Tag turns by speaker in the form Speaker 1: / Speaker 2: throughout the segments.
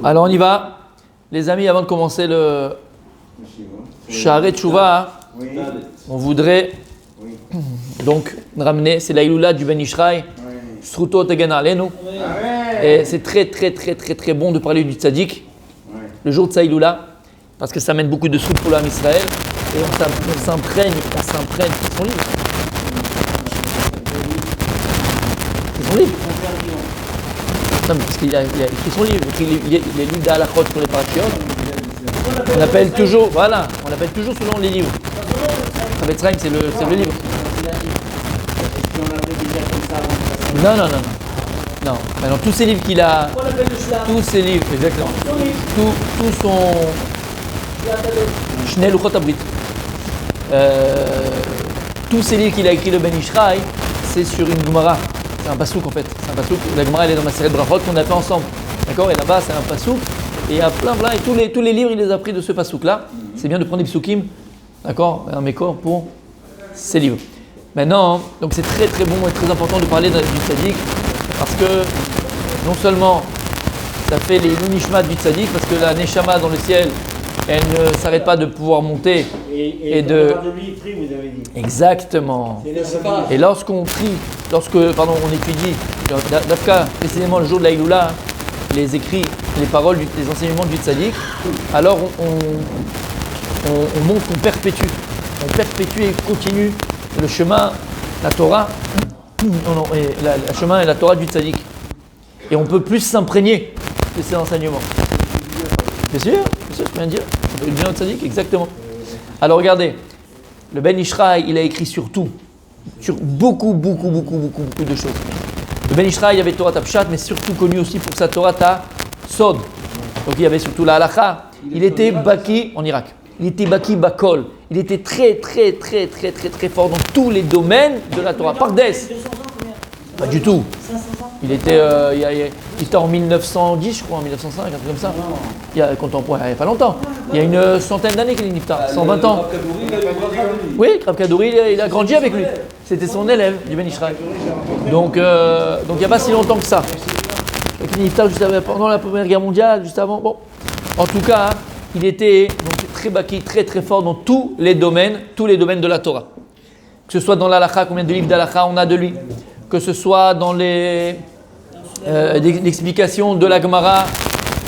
Speaker 1: Alors on y va, les amis, avant de commencer le Sha'arei Teshuvah, on voudrait donc ramener, c'est la Iloula du Ben Ishraï, Sruto Tegen Alenu, et c'est très bon de parler du Tzaddik, le jour de sa Iloula, parce que ça amène beaucoup de soutes pour l'âme Israël, et on s'imprègne de son livre. C'est son livre. Non, parce qu'il a écrit son livre, il est livre d'Halachot pour les parachiotes. On appelle toujours selon les livres. Chavetz-Chaim, c'est le livre. Non. Maintenant, tous ces livres qu'il a, tous ces livres, exactement. Tout son Shnei Luchot Habrit. Tous ces livres qu'il a écrit le Ben Ishraï, c'est sur une Gemara. C'est un pasouk en fait. C'est un pasouk. La Gemara elle est dans ma série de brachot qu'on a fait ensemble. D'accord. Et là-bas c'est un pasouk. Et il y a plein. Et tous les livres il les a pris de ce pasouk là. C'est bien de prendre des psukim. D'accord. Un mécor pour ces livres. Maintenant, donc c'est très bon et très important de parler du tzaddik parce que non seulement ça fait les nishmat du tzaddik parce que la neshama dans le ciel elle ne s'arrête pas de pouvoir monter et de lui, prie, vous avez dit. Exactement. Et lorsqu'on prie, on étudie, d'Afka, précisément le jour de la Iloula, les écrits, les paroles, les enseignements du tzaddik, alors on monte, on perpétue et continue le chemin, la Torah, le chemin et la Torah du tzaddik. Et on peut plus s'imprégner de ces enseignements. Bien sûr, je viens de dire. Le bien tzaddik, exactement. Alors regardez, le Ben Ishraï, il a écrit sur tout, sur beaucoup de choses. Le Ben Ishraï, il y avait Torah Tapshat, mais surtout connu aussi pour sa Torah Ta Sod. Donc il y avait surtout la Halacha. Il était Baki en Irak. Il était Baki Bakol. Il était très fort dans tous les domaines de la Torah. Pardes. Pas du tout. Il était en 1910, je crois, en 1905, un truc comme ça. Il y a contemporain, il n'y a pas longtemps. Il y a une centaine d'années qu'il est niftar, 120 ans. Oui, Rav Kadouri, il a grandi avec lui. C'était son élève du Ben Ishraï. Donc il n'y a pas si longtemps que ça. Il est niftar juste pendant la Première Guerre mondiale, juste avant. Bon, en tout cas, il était donc très baki, très fort dans tous les domaines de la Torah. Que ce soit dans l'Halakha, combien de livres d'Halakha on a de lui. Que ce soit dans l'explication de la Gemara,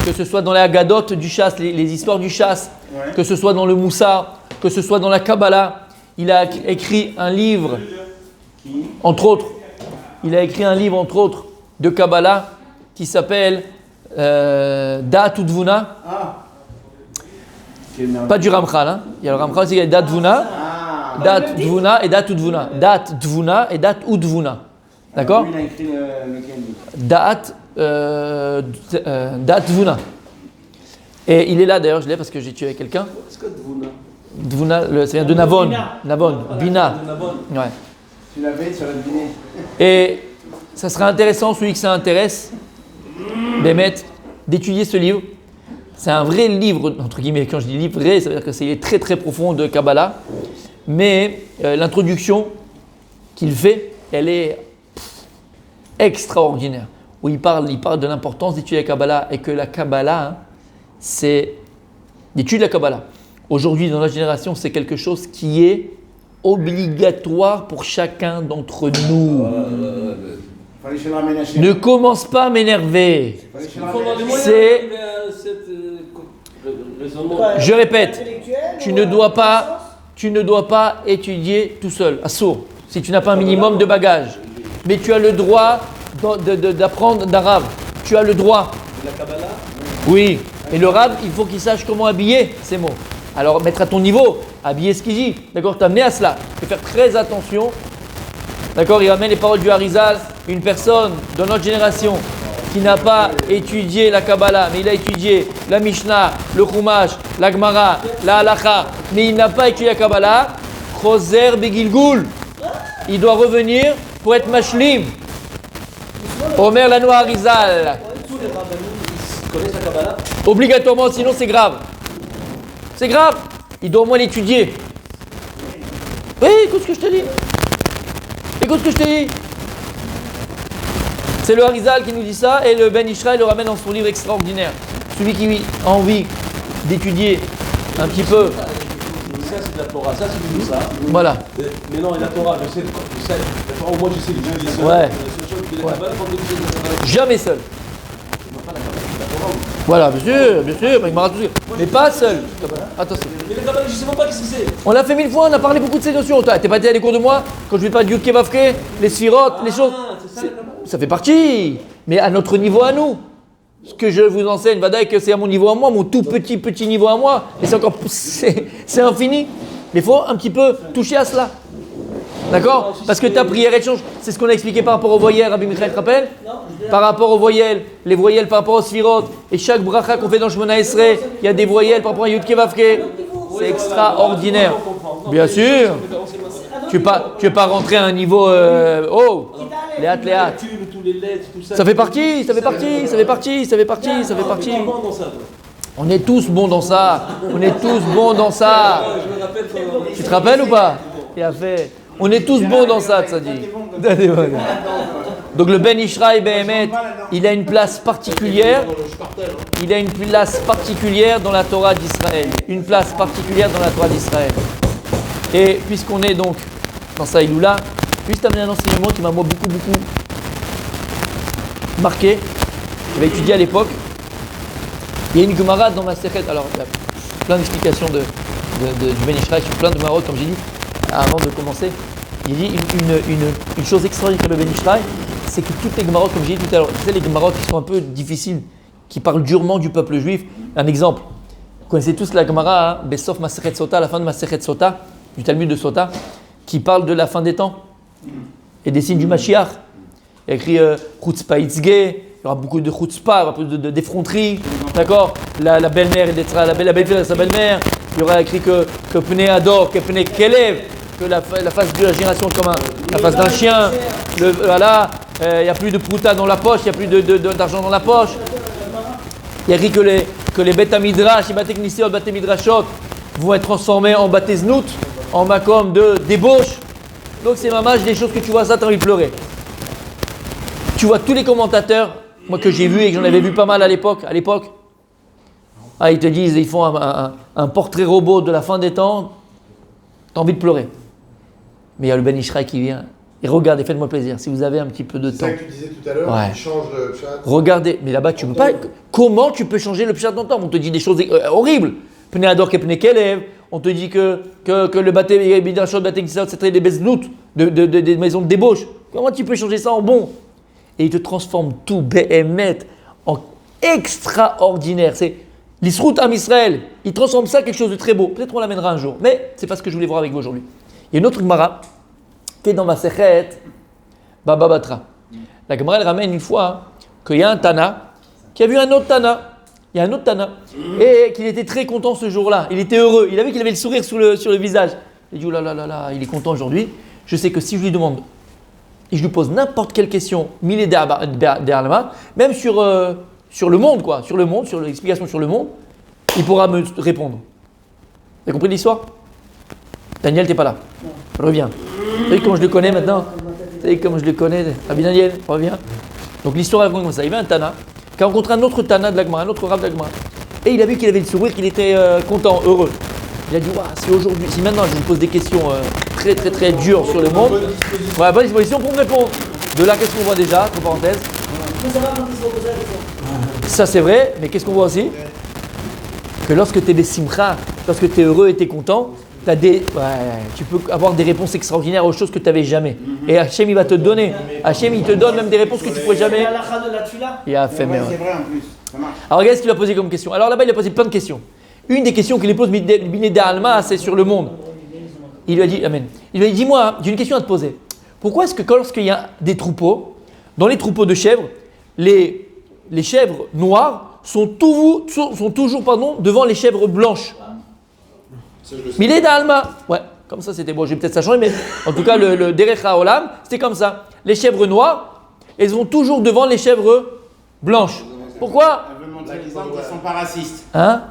Speaker 1: que ce soit dans les Haggadot du chasse, les histoires du chasse, que ce soit dans le Moussar, que ce soit dans la Kabbalah. Il a écrit un livre, entre autres, de Kabbalah qui s'appelle Da'at Udvuna. Pas du Ramchal, hein. Il y a le Ramchal aussi, il y a Da'at Dvuna, Da'at Dvuna et Da'at Udvuna. Da'at Dvuna et Da'at Udvuna. D'accord. Il a écrit lequel? Da'at Dvuna. Et il est là d'ailleurs, je l'ai parce que j'ai tué quelqu'un. Est-ce que Dvuna? Dvuna, ça vient de Navon. Bina. Ouais. Tu l'avais sur la Bina. Et ça serait intéressant, celui que ça intéresse, Bémet, d'étudier ce livre. C'est un vrai livre, entre guillemets, quand je dis livre vrai, ça veut dire que c'est très profond de Kabbalah. Mais l'introduction qu'il fait, elle est extraordinaire, où il parle de l'importance d'étudier la Kabbalah et que la Kabbalah, c'est d'étudier la Kabbalah. Aujourd'hui, dans notre génération, c'est quelque chose qui est obligatoire pour chacun d'entre nous. Ne commence pas à m'énerver. Je répète, tu ne dois pas étudier tout seul, à sourd, si tu n'as pas un minimum de bagages. Mais tu as le droit d'apprendre d'arabe. Tu as le droit. La Kabbalah? Oui. Et le rab, il faut qu'il sache comment habiller ces mots. Alors, mettre à ton niveau, habiller ce qu'il dit. D'accord, t'amener à cela. Il faut faire très attention. D'accord, il ramène les paroles du Harizal. Une personne de notre génération qui n'a pas étudié la Kabbalah, mais il a étudié la Mishnah, le Chumash, la Gemara, la Halacha, mais il n'a pas étudié la Kabbalah, Choser Begilgul. Il doit revenir pour être mashlim. Omer Lano Harizal. Tous les rabbins connaissent la Kabbalah. Obligatoirement, sinon c'est grave. C'est grave. Il doit au moins l'étudier. Oui, écoute ce que je te dis. C'est le Harizal qui nous dit ça et le Ben Ishraï le ramène dans son livre extraordinaire. Celui qui a envie d'étudier un petit peu.
Speaker 2: Ça c'est de la Torah, ça c'est du ça.
Speaker 1: Voilà.
Speaker 2: Mais non, la Torah, je sais, la Torah, moi je sais l'étudier seul.
Speaker 1: Ouais. Jamais seul. Voilà, bien sûr, mais il m'a raté. Mais pas seul. Attention.
Speaker 2: Mais le Kabbalah, je sais même pas qu'est-ce que c'est.
Speaker 1: On l'a fait 1000 fois, on a parlé beaucoup de ces notions. T'es pas été à des cours de moi quand je vais pas de Yud Kevavke, les Sphirot, les choses. Ça fait partie. Mais à notre niveau à nous. Ce que je vous enseigne, Vadaï, que c'est à mon niveau à moi, mon tout petit niveau à moi. Et c'est encore, c'est infini. Mais il faut un petit peu toucher à cela. D'accord? Parce que ta prière, elle change. C'est ce qu'on a expliqué par rapport aux voyelles, Rabbi Michael te rappelle? Par rapport aux voyelles, les voyelles par rapport aux Sphirot. Et chaque bracha qu'on fait dans Shemona Esrei, il y a des voyelles par rapport à Yud Kevavke. C'est extraordinaire. Bien sûr. Tu veux pas rentrer à un niveau léat. Ça fait partie. On est tous bons dans ça. Tu te rappelles ou pas? On est tous bons dans ça, ça dit. Donc le Ben Ishraï Behemet, il a une place particulière. Dans la Torah d'Israël. Une place particulière dans la Torah d'Israël. Et puisqu'on est donc dans ça Iloula, juste amener un enseignement qui m'a beaucoup marqué. J'avais étudié à l'époque. Il y a une Gemara dans ma Sechet. Alors, il y a plein d'explications du Ben Ishraï sur plein de marottes, comme j'ai dit avant de commencer. Il dit une chose extraordinaire sur le Ben Ishraï, c'est que toutes les Gemarotes, comme j'ai dit tout à l'heure, tu sais, les Gemarotes qui sont un peu difficiles, qui parlent durement du peuple juif. Un exemple, vous connaissez tous la Gemara, Besof Masechet Sota, la fin de Masechet Sota, du Talmud de Sota, qui parle de la fin des temps et des signes du Mashiach. Il y a écrit Chutzpah Itzge, il y aura beaucoup de Chutzpah, beaucoup d'effronteries, d'accord? La belle-mère la belle-fille de sa belle-mère. Il y aura écrit que Pnei Ador, que Pnei Kelev, que la face de la génération comme la face d'un chien. Voilà, il n'y a plus de prouta dans la poche, il n'y a plus d'argent dans la poche. Il y a écrit que les Beth Midrash, les Bate Knisot, Bate Midrashot vont être transformés en Bate Znout, en makom de débauche. Donc c'est mamage des choses que tu vois ça, tu as envie de pleurer. Tu vois tous les commentateurs, moi que j'ai vu et que j'en avais vu pas mal à l'époque, ils te disent, ils font un portrait robot de la fin des temps, tu as envie de pleurer. Mais il y a le Ben Ishraï qui vient. Et regardez, faites-moi plaisir, si vous avez un petit peu de temps.
Speaker 3: C'est ça que tu disais tout à l'heure, tu changes le pshat.
Speaker 1: Regardez, mais là-bas, tu peux pas. Comment tu peux changer le pshat dans le temps? On te dit des choses horribles. Pnei Ador ke Pnei Kelev, on te dit que le bâté Bidachot, bâté Kissot, c'était des beznout, des maisons de débauche. Comment tu peux changer ça en bon? Et il te transforme tout, Behemet, en extraordinaire. C'est l'Isrout Am Israël. Il transforme ça en quelque chose de très beau. Peut-être qu'on l'amènera un jour, mais c'est pas ce que je voulais voir avec vous aujourd'hui. Il y a une autre Gemara qui est dans ma Sechet Baba Batra. La Gemara elle ramène une fois qu'il y a un Tana qui a vu un autre Tana. Il y a un autre Tana et qu'il était très content ce jour-là. Il était heureux. Il a vu qu'il avait le sourire sur le visage. Il dit oh là là là là, il est content aujourd'hui. Je sais que si je lui demande et je lui pose n'importe quelle question, mille d'Alma, même sur le monde quoi, sur l'explication sur le monde, il pourra me répondre. Vous avez compris l'histoire? Daniel, t'es pas là. Reviens. Vous savez comment je le connais maintenant? Rabbi Daniel, reviens. Donc l'histoire est comme ça. Il y avait un Tana qui a rencontré un autre Tana de l'Agmara, un autre Rav de l'Agmara. Et il a vu qu'il avait le sourire, qu'il était content, heureux. Il a dit si maintenant je vous pose des questions très très très dures sur le monde, bonne disposition pour me répondre. De là, qu'est-ce qu'on voit déjà, entre parenthèses? Ça c'est vrai, mais qu'est-ce qu'on voit aussi? Que lorsque tu es des simcha, lorsque tu es heureux et tu es content, tu peux avoir des réponses extraordinaires aux choses que tu n'avais jamais. Et Hachem il va te donner. Hachem il te donne même des réponses que tu ne pourrais jamais. Il a fait même.
Speaker 3: C'est vrai en plus, ça marche.
Speaker 1: Alors regarde ce qu'il a posé comme question. Alors là-bas il a posé plein de questions. Une des questions qu'il lui pose Biné Alma, c'est sur le monde. Il lui a dit Amen. Il lui a dit dis-moi, j'ai une question à te poser. Pourquoi est-ce que lorsqu'il y a des troupeaux, dans les troupeaux de chèvres, les chèvres noires sont toujours devant les chèvres blanches? Milé d'Alma. Ouais, comme ça c'était bon, j'ai peut-être ça changé, mais en tout cas le Derech HaOlam, c'était comme ça. Les chèvres noires, elles vont toujours devant les chèvres blanches. Pourquoi?
Speaker 3: Elle veut montrer qu'elles sont pas racistes.
Speaker 1: Hein?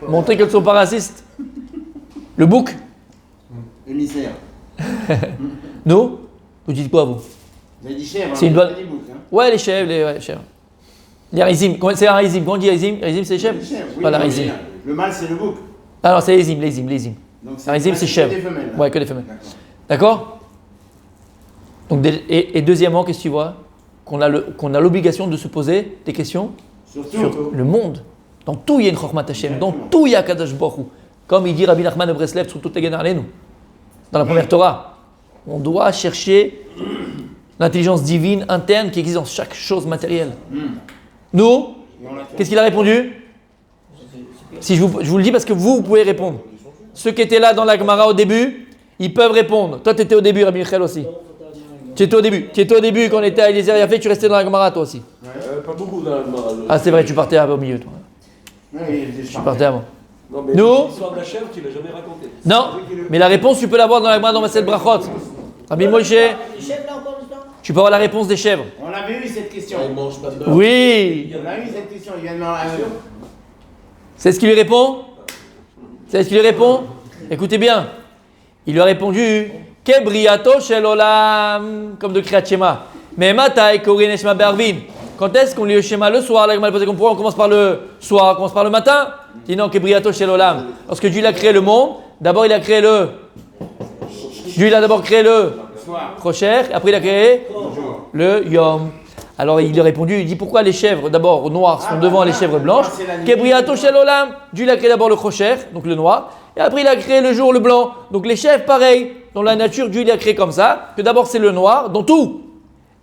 Speaker 1: Montrer qu'elles sont pas racistes. Le bouc?
Speaker 3: Émissaire.
Speaker 1: Nous? Vous dites quoi vous?
Speaker 3: Vous avez dit chèvre,
Speaker 1: C'est une
Speaker 3: on a
Speaker 1: bonne-
Speaker 3: pas dit bouc, hein.
Speaker 1: Ouais, les chèvres, les chèvres. Les rizim. C'est un rizim. Quand on dit rizim, rizim c'est les chèvres.
Speaker 3: Les chèvres, oui,
Speaker 1: Voilà,
Speaker 3: mais
Speaker 1: rizim.
Speaker 3: le mâle, c'est le bouc.
Speaker 1: Ah non, c'est les rizim.
Speaker 3: Donc,
Speaker 1: Un rizim, c'est chèvre.
Speaker 3: que des femelles, là.
Speaker 1: Ouais, que des femelles.
Speaker 3: D'accord.
Speaker 1: D'accord. Donc, et deuxièmement, qu'est-ce que tu vois? Qu'on a l'obligation de se poser des questions
Speaker 3: Surtout,
Speaker 1: sur le monde. Dans tout, il y a une Chokhmat Hashem. Dans tout, il y a Kadosh Baruch Hu. Comme il dit Rabbi Nachman de Breslev sur toute les nous. Dans la première Torah, on doit chercher l'intelligence divine interne qui existe dans chaque chose matérielle. Nous,
Speaker 3: et on l'a fait.
Speaker 1: qu'est-ce qu'il a répondu? Si je vous le dis parce que vous pouvez répondre. Ceux qui étaient là dans la Gemara au début, ils peuvent répondre. Toi, tu étais au début, Rabbi Michel aussi. Tu étais au début. Tu étais au début quand on était à Eliezer Yafé, tu restais dans la Gemara toi aussi.
Speaker 2: Pas beaucoup dans la Gemara.
Speaker 1: Ah, c'est vrai, tu partais au milieu, toi.
Speaker 3: Oui,
Speaker 1: Tu partais avant.
Speaker 2: Non, mais
Speaker 1: Nous
Speaker 2: l'histoire de la chèvre, tu l'as jamais racontée.
Speaker 1: Non, mais la réponse, tu peux l'avoir dans la Gemara dans Masel Brachot. Rabbi Moshe,
Speaker 4: Les chefs là encore du temps.
Speaker 1: tu peux avoir la réponse des chèvres.
Speaker 3: On l'avait eu cette question.
Speaker 2: Il mange pas de beurre.
Speaker 1: Oui.
Speaker 3: On a eu cette question, il vient de m'en
Speaker 1: C'est ce qu'il lui répond? C'est ce qu'il lui répond? Écoutez bien. Il lui a répondu Kebriato shel olam, comme de Kriyat Shema. Mais matai korin shema be'arvin. Quand est-ce qu'on lit le schéma le soir? La Gemara posait comme pourquoi on commence par le soir, on commence par le matin? Il dit non, Kebriato shel olam. Lorsque Dieu il a créé le monde, d'abord il a créé le. Dieu il a d'abord créé le Rocher, après il a créé le Yom. Alors il lui a répondu, il dit pourquoi les chèvres d'abord noires sont devant les chèvres blanches? Kebriato shel olam. Dieu il a créé d'abord le Rocher, donc le noir, et après il a créé le jour le blanc. Donc les chèvres pareil, dans la nature Dieu il a créé comme ça, que d'abord c'est le noir dans tout,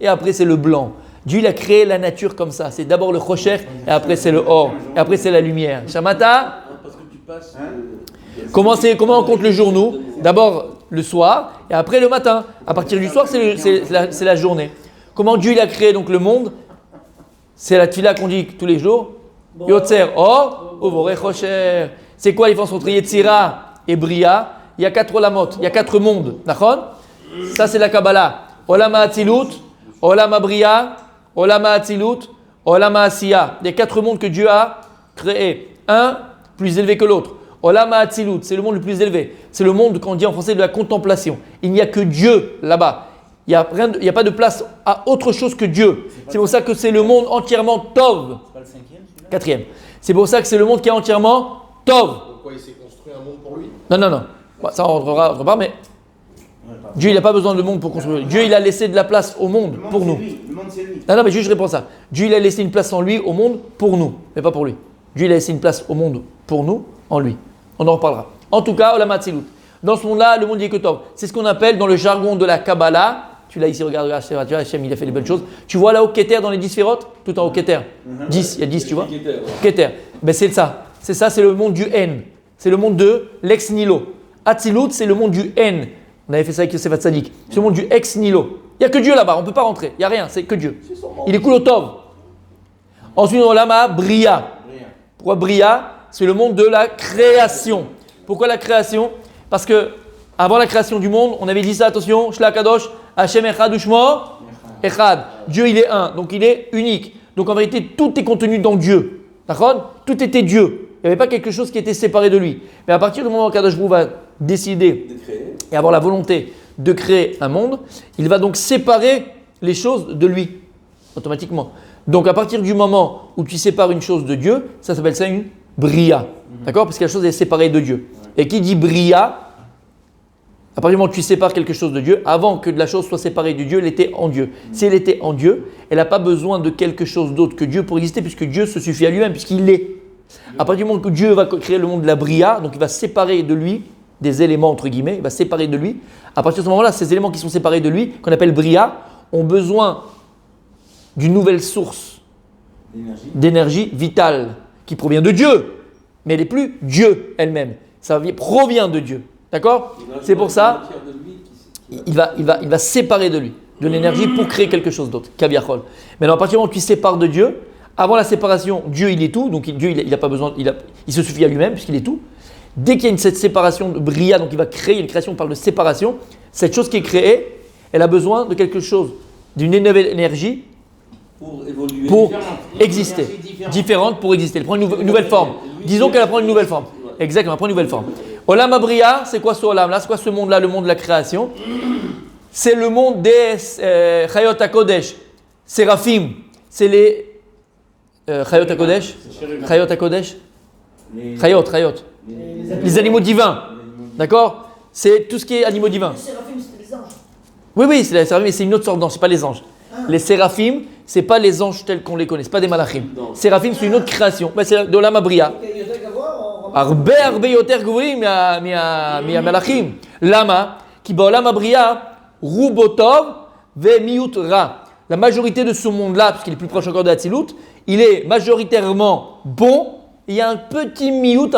Speaker 1: et après c'est le blanc. Dieu il a créé la nature comme ça, c'est d'abord le Rocher, et après c'est le or, et après c'est la lumière. Shamata?
Speaker 2: Parce que tu passes.
Speaker 1: Comment on compte le jour nous? D'abord le soir et après le matin. À partir du soir, c'est la journée. Comment Dieu il a créé donc le monde? C'est la tefila qu'on dit tous les jours. Yotzer or, Ovore Chocher. C'est quoi la différence entre Yetzira et Bria? Il y a 4 olamot, il y a 4 mondes. D'accord? Ça c'est la Kabbalah. Olam Hatzilut, Olam Bria, Olam Hatzilut, Olam Asiya. Il y a 4 mondes que Dieu a créés. Un plus élevé que l'autre. Olam Hatzilut, c'est le monde le plus élevé. C'est le monde qu'on dit en français de la contemplation. Il n'y a que Dieu là-bas. Il n'y a pas de place à autre chose que Dieu. C'est pour ça que c'est le monde entièrement Tov.
Speaker 4: C'est pas le cinquième celui-là.
Speaker 1: Quatrième. C'est pour ça que c'est le monde qui est entièrement Tov.
Speaker 3: Pourquoi il s'est construit un monde pour lui?
Speaker 1: Non. Bah, ça on rentrera autre part, mais Dieu il n'a pas besoin de monde pour construire. Dieu il a laissé de la place au monde
Speaker 3: Le monde,
Speaker 1: pour
Speaker 3: c'est
Speaker 1: nous.
Speaker 3: lui. Le monde, c'est lui.
Speaker 1: Non, mais juste je réponds à ça. Dieu il a laissé une place en lui au monde pour nous, mais pas pour lui. Dieu il a laissé une place au monde pour nous, en lui. On en reparlera. En tout cas, Olam Hatzilut. Dans ce monde-là, le monde il est que Tov. C'est ce qu'on appelle dans le jargon de la Kabbalah. Tu l'as ici, regarde, tu vois, Hachem il a fait les bonnes choses. Tu vois là-haut Keter dans les 10 sphérotes? Tout en haut Keter. 10, il y a 10, tu vois? Keter. Ben c'est ça. C'est le monde du N. C'est le monde de l'ex nihilo. Hatzilut, c'est le monde du N. On avait fait ça avec Yosef Hatzadik. C'est le monde du ex nihilo. Il n'y a que Dieu là-bas, on ne peut pas rentrer. Il n'y a rien, c'est que Dieu. Il est cool au Tov. Ensuite, on a Bria. Pourquoi Bria? C'est le monde de la création. Pourquoi la création? Parce que avant la création du monde, on avait dit ça, attention, Shla Kadosh, Hashem Echad Ushmo, Echad. Dieu, il est un, donc il est unique. Donc en vérité, tout est contenu dans Dieu. D'accord? Tout était Dieu. Il n'y avait pas quelque chose qui était séparé de lui. Mais à partir du moment où Kadosh Baruch Hu va décider et avoir la volonté de créer un monde, il va donc séparer les choses de lui, automatiquement. Donc à partir du moment où tu sépares une chose de Dieu, ça s'appelle ça une bria. D'accord? Parce que la chose est séparée de Dieu. Et qui dit bria, à partir du moment où tu sépares quelque chose de Dieu, avant que la chose soit séparée de Dieu, elle était en Dieu. Si elle était en Dieu, elle n'a pas besoin de quelque chose d'autre que Dieu pour exister, puisque Dieu se suffit à lui-même, puisqu'il l'est. À partir du moment où Dieu va créer le monde de la bria, donc il va séparer de lui des éléments, entre guillemets, il va séparer de lui. À partir de ce moment-là, ces éléments qui sont séparés de lui, qu'on appelle bria, ont besoin d'une nouvelle source d'énergie vitale qui provient de Dieu, mais elle n'est plus Dieu elle-même. Ça provient de Dieu. D'accord? C'est pour ça, il va séparer de lui, de l'énergie pour créer quelque chose d'autre. Kaviachol. Maintenant, à partir du moment où tu sépares de Dieu, avant la séparation, Dieu il est tout, donc Dieu il a pas besoin, il se suffit à lui-même puisqu'il est tout. Dès qu'il y a cette séparation de bria, donc il va créer une création, on parle de séparation, cette chose qui est créée, elle a besoin de quelque chose, d'une nouvelle énergie
Speaker 2: pour évoluer,
Speaker 1: pour exister, différente pour exister. Elle prend une nouvelle forme. Disons qu'elle prend une nouvelle forme. Exactement, elle prend une nouvelle forme. Olam Abria, c'est quoi ce Olam là? C'est quoi ce monde-là, le monde de la création? c'est le monde des Chayot HaKodesh, Séraphim, c'est les Chayot HaKodesh, Chayot HaKodesh, Chayot, les animaux divins, d'accord? C'est tout ce qui est animaux divins.
Speaker 4: Les séraphim, c'était les anges.
Speaker 1: Oui, c'est les séraphim, mais c'est une autre sorte d'ange, c'est pas les anges. Les séraphim, c'est pas les anges tels qu'on les connaît, c'est pas des malachim. Séraphim, c'est une autre création, c'est de l'Olam Abria. הרבה יותר גבוהים מהמלאכים. למה? כי בעולם הבריאה רובו טוב ומיעוט רע. La majorité de ce monde-là, puisqu'il est plus proche encore de Hatzilut, il est majoritairement bon. Il y a un petit miout,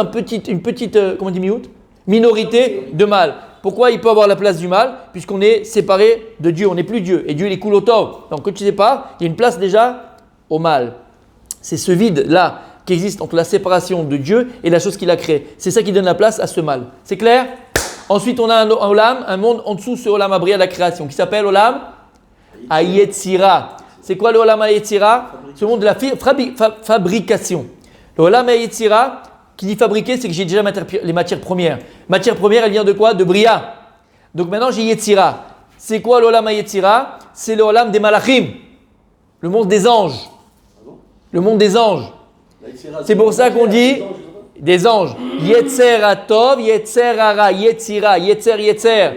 Speaker 1: une petite comment on dit miout? Minorité de mal. Pourquoi il peut avoir la place du mal? Puisqu'on est séparé de Dieu, on n'est plus Dieu. Et Dieu, il est cool au tov. Donc quand tu sépares, il y a une place déjà au mal. C'est ce vide-là qui existe entre la séparation de Dieu et la chose qu'il a créée. C'est ça qui donne la place à ce mal. C'est clair? Ensuite, on a un olam, un monde en dessous, ce olam abria de la création, qui s'appelle olam hayetzira. C'est quoi le olam hayetzira? Ce monde de la fabrication. Le olam hayetzira, qui dit fabriquer, c'est que j'ai déjà les matières premières. Matière première, elle vient de quoi? De bria. Donc maintenant, j'ai yetzira. C'est quoi le olam hayetzira? C'est le olam des malachim, le monde des anges. Le monde des anges. C'est pour ça qu'on dit des anges. Yetzer atov, yetzer ara, yetzira, yetzer.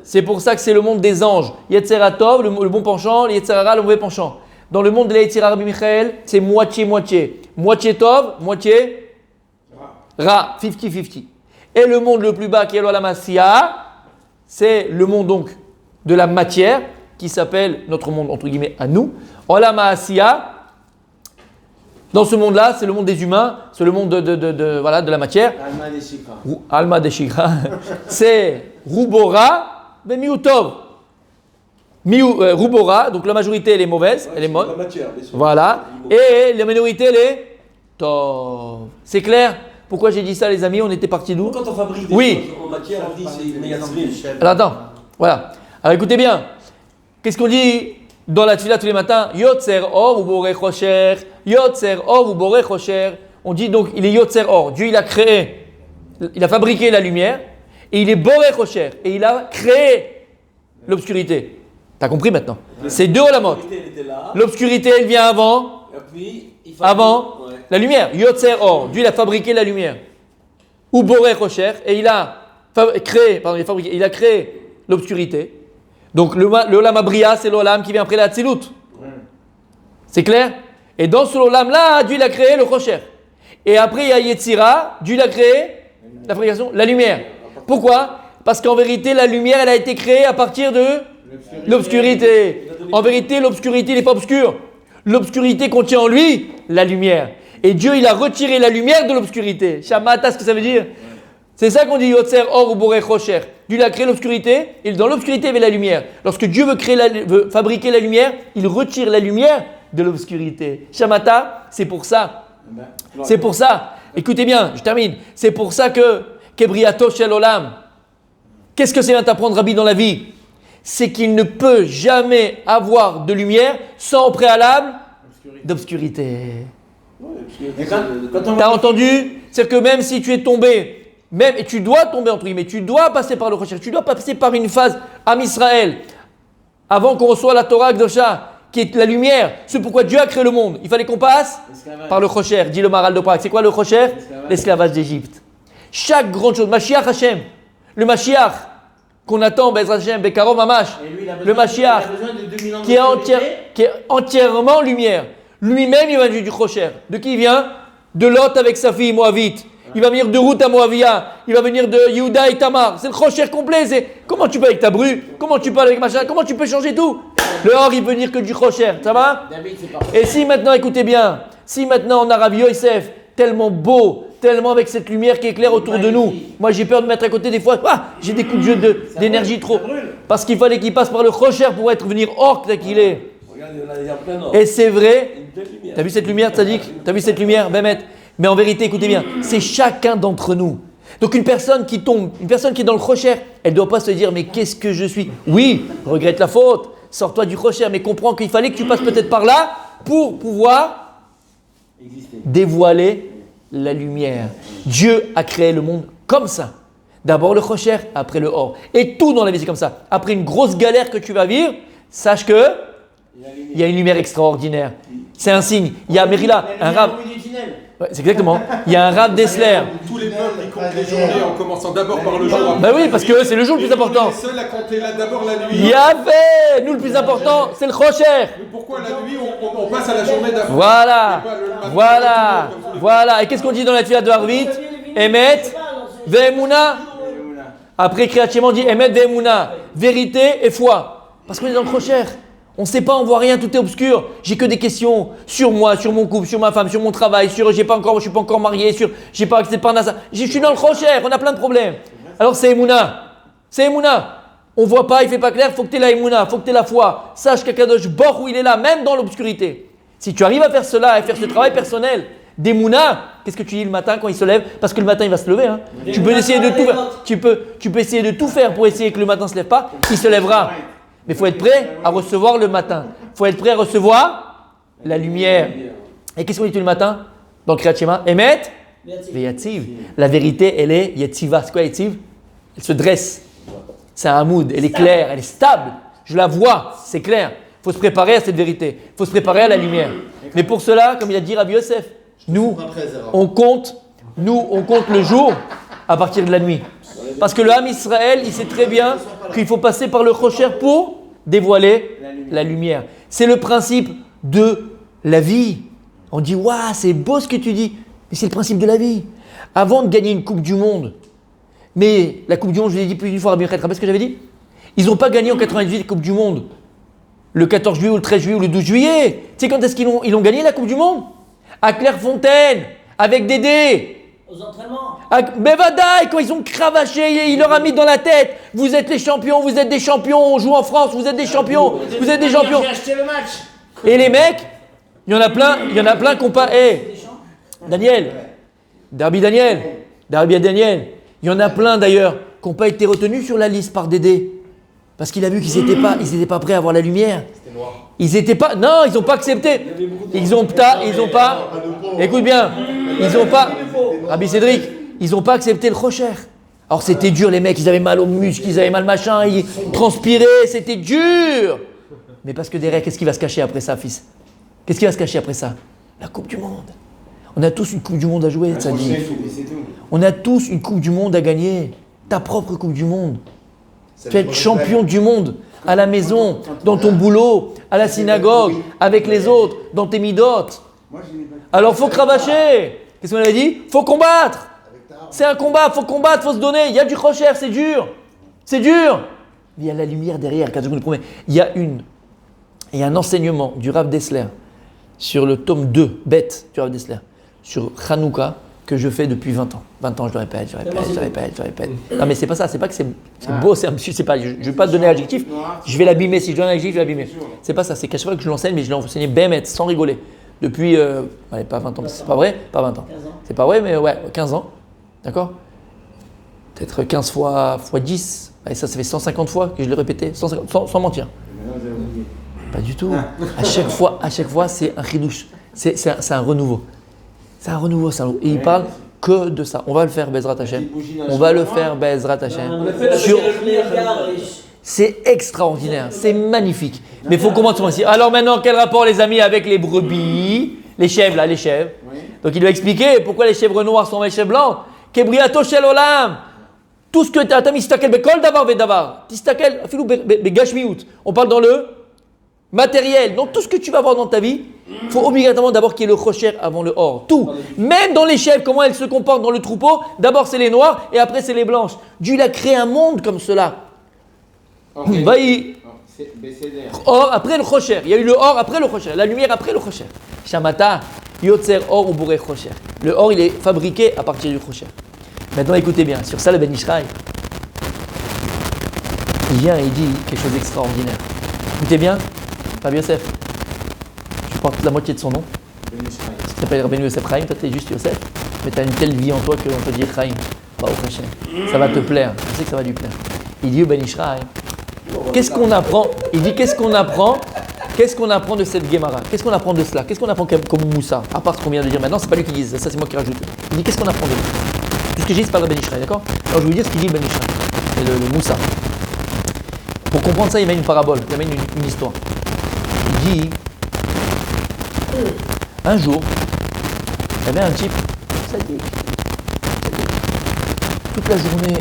Speaker 1: C'est pour ça que c'est le monde des anges. Yetzer atov, le bon penchant, yetzer ara, le mauvais penchant. Dans le monde de la yetzira, Rabbi Michael, c'est moitié-moitié. Moitié tov, moitié ra, 50-50. Et le monde le plus bas qui est l'olam asiya, c'est le monde donc de la matière qui s'appelle notre monde entre guillemets à nous. Olam asiya. Dans ce monde-là, c'est le monde des humains, c'est le monde de la matière. Alma de Shikha. C'est Rubora, ben Miutov. Rubora, donc la majorité elle est mauvaise, elle est molle. Voilà. Et la minorité elle est Tov. C'est clair? Pourquoi j'ai dit ça, les amis? On était partis d'où?
Speaker 2: Quand on fabrique des
Speaker 1: oui.
Speaker 2: choses en matière, on dit c'est négatif.
Speaker 1: Alors attends, voilà. Alors écoutez bien. Qu'est-ce qu'on dit dans la tefila tous les matins? Yotzer or ou boré chosher. Yotzer or ou boré chosher. On dit donc il est Yotzer or. Dieu il a créé, il a fabriqué la lumière et il est boré chosher et il a créé l'obscurité. T'as compris maintenant? C'est deux olamot. L'obscurité elle vient avant la lumière. Yotzer or. Dieu il a fabriqué la lumière. Ou boré chosher et il a créé l'obscurité. Donc le olam abria, c'est l'olam qui vient après la Hatzilut. C'est clair? Et dans ce olam-là, Dieu il a créé le chosher. Et après il y a Yetzira, Dieu il a créé la fabrication, la lumière. Pourquoi? Parce qu'en vérité, la lumière elle a été créée à partir de l'obscurité. En vérité, l'obscurité n'est pas obscure. L'obscurité contient en lui la lumière. Et Dieu il a retiré la lumière de l'obscurité. Shamata, ce que ça veut dire? C'est ça qu'on dit Yotzer or ou boré chosher. Dieu a créé l'obscurité et dans l'obscurité il y avait la lumière. Lorsque Dieu veut fabriquer la lumière, il retire la lumière de l'obscurité. Shamata, c'est pour ça. C'est pour ça. Écoutez bien, je termine. C'est pour ça que Kebriato Shel Olam. Qu'est-ce que c'est à t'apprendre, Rabbi, dans la vie? C'est qu'il ne peut jamais avoir de lumière sans au préalable d'obscurité. T'as entendu? C'est-à-dire que même si tu es tombé, et tu dois tomber entre guillemets, tu dois passer par le Chosher, tu dois passer par une phase Am Israël, avant qu'on reçoive la Torah Kdosha, qui est la lumière, c'est pourquoi Dieu a créé le monde. Il fallait qu'on passe par le Chosher, dit le Maral de Prague. C'est quoi le Chosher? L'esclavage d'Égypte. Chaque grande chose, Mashiach Hashem, le Mashiach qu'on attend, Bezrat Hashem, Bekarov Mamash, le Mashiach qui est entièrement lumière. Lui-même, il va venir du Chosher. De qui il vient? De Lot avec sa fille Moavite. Il va venir de Ruth à Moavia. Il va venir de Yehuda et Tamar. C'est le Chosher complet. C'est comment tu peux avec ta bru? Comment tu peux avec machin? Comment tu peux changer tout? Le Or, il veut venir que du Chosher. Ça va? Et si maintenant, écoutez bien, si maintenant on a Rabbi Yosef, tellement beau, tellement avec cette lumière qui éclaire autour de nous. Moi, j'ai peur de mettre à côté des fois. J'ai des coups de jeu d'énergie trop. Parce qu'il fallait qu'il passe par le Chosher pour venir Or tel qu'il est. Et c'est vrai. T'as vu cette lumière, Tzadik? T'as vu cette lumière, Bémet? Mais en vérité, écoutez bien, c'est chacun d'entre nous. Donc une personne qui tombe, une personne qui est dans le Chosher, elle ne doit pas se dire mais qu'est-ce que je suis? Oui, regrette la faute, sors-toi du Chosher, mais comprends qu'il fallait que tu passes peut-être par là pour pouvoir dévoiler la lumière. Dieu a créé le monde comme ça. D'abord le Chocher, après le Or. Et tout dans la vie, c'est comme ça. Après une grosse galère que tu vas vivre, sache que il y a une lumière extraordinaire. C'est un signe. Il y a Merila, un Rav. Ouais, c'est exactement. Il y a un Rav Dessler.
Speaker 5: Tous les peuples, ils comptent les journées en commençant d'abord par le jour.
Speaker 1: Ben oui, parce que c'est le jour le plus important.
Speaker 5: On est seul à compter là d'abord la nuit.
Speaker 1: Il y avait, nous le plus important, c'est le Chocher.
Speaker 5: Mais pourquoi la nuit, on passe à la journée d'avant?
Speaker 1: Voilà, voilà, voilà. Et qu'est-ce qu'on dit dans la tefila de Harvit? Emet, ve'emuna. Après Kriyat Shema, on dit Emet, ve'emuna. Vérité et foi. Parce qu'on est dans le Chocher. On ne sait pas, on voit rien, tout est obscur. J'ai que des questions sur moi, sur mon couple, sur ma femme, sur mon travail, sur je suis pas encore marié, sur j'ai pas accès par NASA. Je suis dans le Chocher, on a plein de problèmes. Alors c'est Emouna. C'est Emouna. On voit pas, il fait pas clair, faut que tu aies la Emouna, faut que tu aies la foi. Sache qu'Akadosh Baruch Hu, il est là, même dans l'obscurité. Si tu arrives à faire cela et faire ce travail personnel d'Emouna, qu'est-ce que tu dis le matin quand il se lève? Parce que le matin il va se lever. Hein. Tu peux essayer de tout faire. Tu peux essayer de tout faire pour essayer que le matin ne se lève pas. Il se lèvera. Mais il faut être prêt à recevoir le matin. Il faut être prêt à recevoir la lumière. Et qu'est-ce qu'on dit tout le matin dans Kriyat Shema? Emet ve'yatziv. La vérité, elle est yatziva. C'est quoi yatziv? Elle se dresse. C'est un mood. Elle est claire, elle est stable. Je la vois, c'est clair. Il faut se préparer à cette vérité. Il faut se préparer à la lumière. Mais pour cela, comme il a dit Rabbi Yosef, nous, on compte le jour à partir de la nuit. Parce que le Ham Israël, il sait très bien qu'il faut passer par le Chocher pour dévoiler la lumière. C'est le principe de la vie. On dit, waouh, c'est beau ce que tu dis. Mais c'est le principe de la vie. Avant de gagner une Coupe du Monde, mais la Coupe du Monde, je l'ai dit plus d'une fois, Rabbi Yochanan, tu te rappelles ce que j'avais dit? Ils n'ont pas gagné en 98 la Coupe du Monde. Le 14 juillet ou le 13 juillet ou le 12 juillet. Tu sais quand est-ce qu'ils ont gagné la Coupe du Monde? À Clairefontaine, avec Dédé.
Speaker 4: Aux entraînements.
Speaker 1: Mais Vadaï, quand ils ont cravaché, il leur a mis dans la tête, vous êtes les champions, vous êtes des champions, on joue en France, vous êtes des champions, vous êtes des champions.
Speaker 3: J'ai acheté le match.
Speaker 1: Et les mecs, il y en a plein qui n'ont pas. Daniel, Derby Daniel, il y en a plein d'ailleurs qui n'ont pas été retenus sur la liste par Dédé. Parce qu'il a vu qu'ils n'étaient pas prêts à avoir la lumière. Ils n'étaient pas. Non, ils n'ont pas accepté. Ils n'ont pas. Écoute bien, ils n'ont pas. Rabbi Cédric, ils n'ont pas accepté le Chocher. Alors c'était dur, les mecs, ils avaient mal aux muscles, ils avaient mal machin, ils transpiraient, c'était dur. Mais parce que derrière, qu'est-ce qui va se cacher après ça, fils? Qu'est-ce qui va se cacher après ça? La Coupe du Monde. On a tous une Coupe du Monde à jouer, ça dit. On a tous une Coupe du Monde à gagner. Ta propre Coupe du Monde. Tu vas être champion du monde à la maison, dans ton boulot, à la synagogue, avec les autres, dans tes midotes. Alors faut cravacher. Qu'est-ce qu'on avait dit? Faut combattre. C'est un combat, faut combattre, faut se donner. Il y a du Chocher, c'est dur. C'est dur. Mais il y a la lumière derrière, quand je vous le promets. Il y a un enseignement du Rav Dessler sur le tome 2, bête du Rav Dessler, sur Hanouka, que je fais depuis 20 ans. 20 ans, je le répète. Non, mais c'est pas ça, c'est pas que c'est beau, c'est pas, je vais pas te donner l'adjectif, je vais l'abîmer, si je donne l'adjectif, je vais l'abîmer. C'est pas ça, c'est qu'à chaque fois que je l'enseigne, mais je l'ai enseigné bémet, sans rigoler. Depuis, allez, pas 20 ans, c'est pas vrai, pas 20 ans. C'est pas vrai, mais ouais, 15 ans, d'accord? Peut-être 15 fois 10, allez, ça fait 150 fois que je l'ai répété, 150, sans mentir. Pas du tout. À chaque fois, c'est un chidouche, c'est un renouveau. C'est un renouveau, ça. Et il parle que de ça. On va le faire, Bezrat Hashem. On va le faire, Bezrat Hashem. C'est extraordinaire, c'est magnifique. Mais il faut commencer ici. Alors maintenant, quel rapport, les amis, avec les brebis? Les chèvres, là, les chèvres. Donc il doit expliquer pourquoi les chèvres noires sont les chèvres blancs. Kebriato shel olam. Tout ce que tu as mis, tistakel bekol davar vedavar. Tistakel, afilou begashmiut. On parle dans le matériel. Donc tout ce que tu vas voir dans ta vie, il faut obligatoirement d'abord qu'il y ait le Chocher avant le Or. Tout. Même dans les chèvres, comment elles se comportent dans le troupeau, d'abord c'est les noirs et après c'est les blanches. Dieu a créé un monde comme cela. Or après le Chocher. Il y a eu le Or après le Chocher. La lumière après le Chocher. Shamata, Yotzer Or ou Bouré Chocher. Le Or il est fabriqué à partir du Chocher. Maintenant écoutez bien, sur ça le Ben Ishraï, il vient et il dit quelque chose d'extraordinaire. Écoutez bien, Rabbi Yosef, je porte la moitié de son nom. Tu t'appelles Rabbi Yosef Chaim, toi tu es juste Yosef, mais tu as une telle vie en toi qu'on peut dire Chaim. Ça va te plaire, je sais que ça va lui plaire. Il dit au Ben Ishraï, qu'est-ce qu'on apprend? Il dit qu'est-ce qu'on apprend de cette Gemara? Qu'est-ce qu'on apprend de cela? Qu'est-ce qu'on apprend comme Moussa? À part ce qu'on vient de dire maintenant, c'est pas lui qui dit ça, c'est moi qui rajoute. Il dit qu'est-ce qu'on apprend de lui? Tout ce que j'ai dit, c'est pas le Ben Israël, d'accord? Alors je vais vous dire ce qu'il dit le Ben Israël, et le Moussa. Pour comprendre ça, il mène une parabole, il mène une histoire. Il dit, un jour, il y avait un type, sadique. Toute la journée,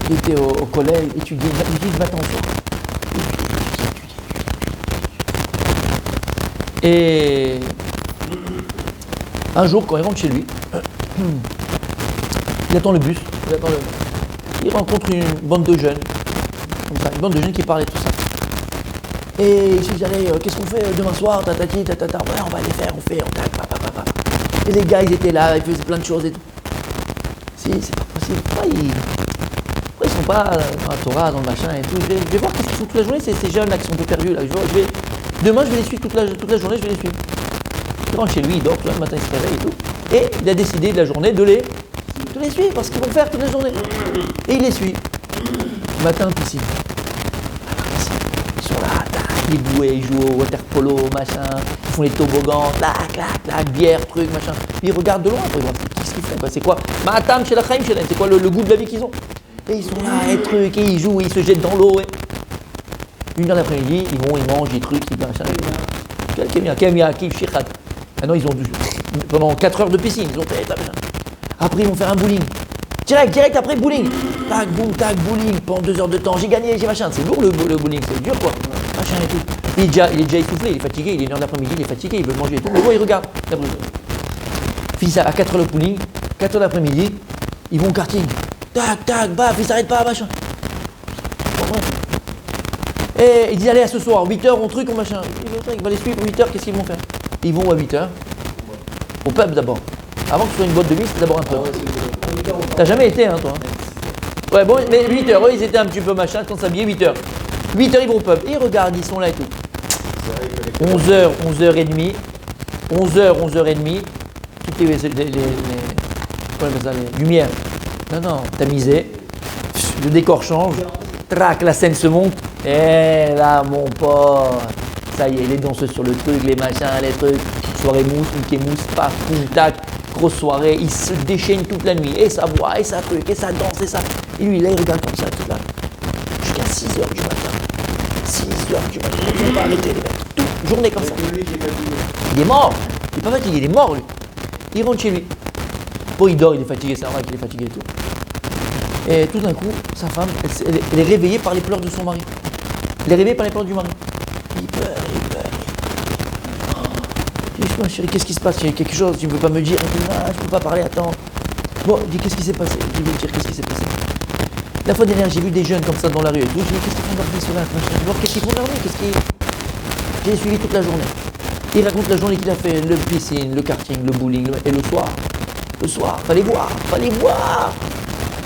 Speaker 1: il était au collège, étudiait, il dit, matin au soir. Et un jour, quand il rentre chez lui, il attend le bus, il rencontre une bande de jeunes, comme ça, une bande de jeunes qui parlaient tout ça. Et il se dit, allez, qu'est-ce qu'on fait demain soir, tatati, tatata, ouais, on va aller faire, on tac, papa. Et les gars, ils étaient là, ils faisaient plein de choses et tout. Si, c'est pas possible. Pourquoi ils sont pas dans la Torah, dans le machin et tout. Je vais voir qu'est-ce qu'ils font toute la journée, ces jeunes là qui sont un peu perdus là. Demain, je vais les suivre toute la journée, je vais les suivre. Il rentre chez lui, il dort, le matin, il se réveille et tout. Et il a décidé de la journée de les suivre, parce qu'ils vont faire toute la journée. Et il les suit. Le matin, piscine. Ils sont là, tac, ils bouées, ils jouent au water polo, machin. Ils font les toboggans, clac, bière, truc, machin. Ils regardent de loin, ils regardent, qu'est-ce qu'ils font, quoi. C'est quoi Matam chez la Chaim, c'est quoi le goût de la vie qu'ils ont. Et ils sont là, et truc, et ils jouent, et ils se jettent dans l'eau. Et... 1h l'après-midi, ils vont, ils mangent, ils trucs, ils machin. Maintenant, ils ont pendant 4 heures de piscine, ils ont fait ça, machin. Après, ils vont faire un bowling. Direct après bowling. Tac, boum, tac, bowling. Pendant 2 heures de temps, j'ai gagné, j'ai machin. C'est lourd le bowling, c'est dur quoi. Machin et tout. Il est déjà essoufflé, il est fatigué, il est 1h l'après-midi, il est fatigué, il veut manger et tout. Le gars, il regarde. Fils ça à 4 heures le bowling, 4 heures l'après-midi, ils vont au karting. Tac, baf, ils s'arrêtent pas, machin. Et ils disent allez à ce soir, 8h, on truc, on machin. Il va les suivre, 8h, qu'est-ce qu'ils vont faire? Ils vont à 8h, au pub d'abord. Avant que ce soit une boîte de nuit, c'est d'abord un pub. T'as jamais été, hein, toi? Ouais, bon, mais 8h, eux, ils étaient un petit peu machin, quand s'habiller, 8h. 8h, ils vont au pub. Et ils regardent, ils sont là et tout. 11h, 11h30. 11h, 11h30. Toutes les lumières. Non, tamisé. Le décor change. Trac, la scène se monte. Et là, mon pote, ça y est, les danseuses sur le truc, les machins, les trucs. Soirée mousse, Mickey mousse, paf, boum, tac. Grosse soirée, ils se déchaînent toute la nuit. Et ça boit, et ça truc, et ça danse, et ça. Et lui, là, il regarde comme ça, tout là. Jusqu'à 6h du matin. 6h du matin. Ils vont pas arrêter, les mecs. Toute journée comme ça. Il est mort. Il est pas fatigué, il est mort, lui. Il rentre chez lui. Bon, il dort, il est fatigué, c'est normal qu'il est fatigué et tout. Et tout d'un coup, sa femme, elle est réveillée par les pleurs de son mari. Elle est réveillée par les pleurs du mari. Il pleure. Je dis, ma chérie, qu'est-ce qui se passe? Il y a quelque chose, tu ne veux pas me dire? Elle dit, je ne peux pas parler, attends. Bon, je dis, qu'est-ce qui s'est passé? Je vais te dire, qu'est-ce qui s'est passé? La fois dernière, j'ai vu des jeunes comme ça dans la rue et tout. Je dis, qu'est-ce qu'ils font dans ce là? Qu'est-ce qu'ils font dans la rue? J'ai suivi toute la journée. Il raconte la journée qu'il a fait, le piscine, le karting, le bowling, et le soir, fallait voir.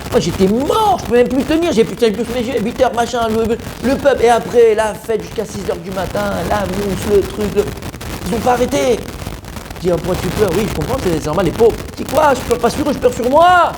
Speaker 1: Moi j'étais mort, je pouvais même plus tenir, j'ai plus sous les yeux, 8h machin, le pub, et après la fête jusqu'à 6h du matin, la mousse, le truc, ils n'ont pas arrêté. Je dis, pourquoi tu pleures? Oui, je comprends, c'est normal, les pauvres. Je dis quoi? Je pleure pas sur eux, je pleure sur moi.